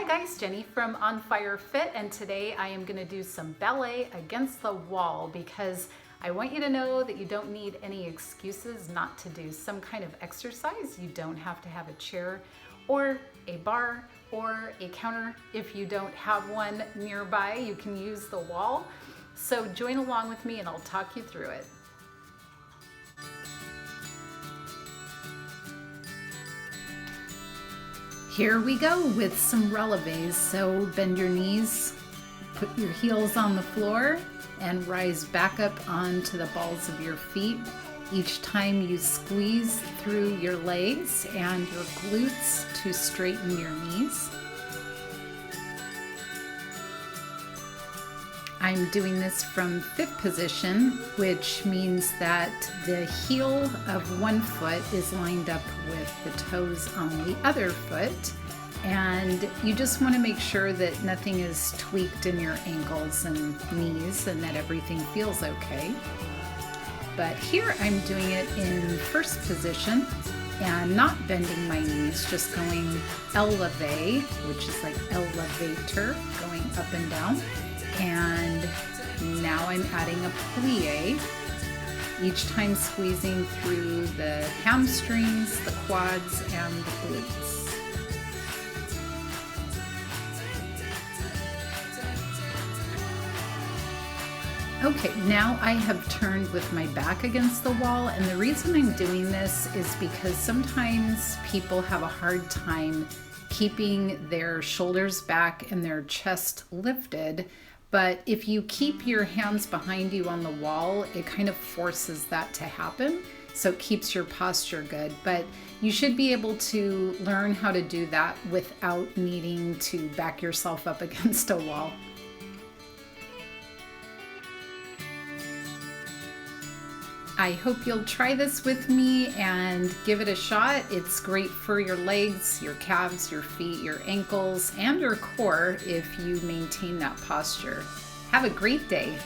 guys, Jenny from On Fire Fit, and today I am going to do some ballet against the wall because I want you to know that you don't need any excuses not to do some kind of exercise. You don't have to have a chair or a bar or a counter. If you don't have one nearby, you can use the wall. So join along with me and I'll talk you through it. Here we go with some releves. So bend your knees, put your heels on the floor, and rise back up onto the balls of your feet. Each time you squeeze through your legs and your glutes to straighten your knees. I'm doing this from fifth position, which means that the heel of one foot is lined up with the toes on the other foot. And you just want to make sure that nothing is tweaked in your ankles and knees and that everything feels okay. But here I'm doing it in first position and not bending my knees, just going elevate, which is like elevator, going up and down. And now I'm adding a plie, each time squeezing through the hamstrings, the quads, and the glutes. Okay, now I have turned with my back against the wall, and the reason I'm doing this is because sometimes people have a hard time keeping their shoulders back and their chest lifted. But if you keep your hands behind you on the wall, it kind of forces that to happen. So it keeps your posture good. But you should be able to learn how to do that without needing to back yourself up against a wall. I hope you'll try this with me and give it a shot. It's great for your legs, your calves, your feet, your ankles, and your core if you maintain that posture. Have a great day.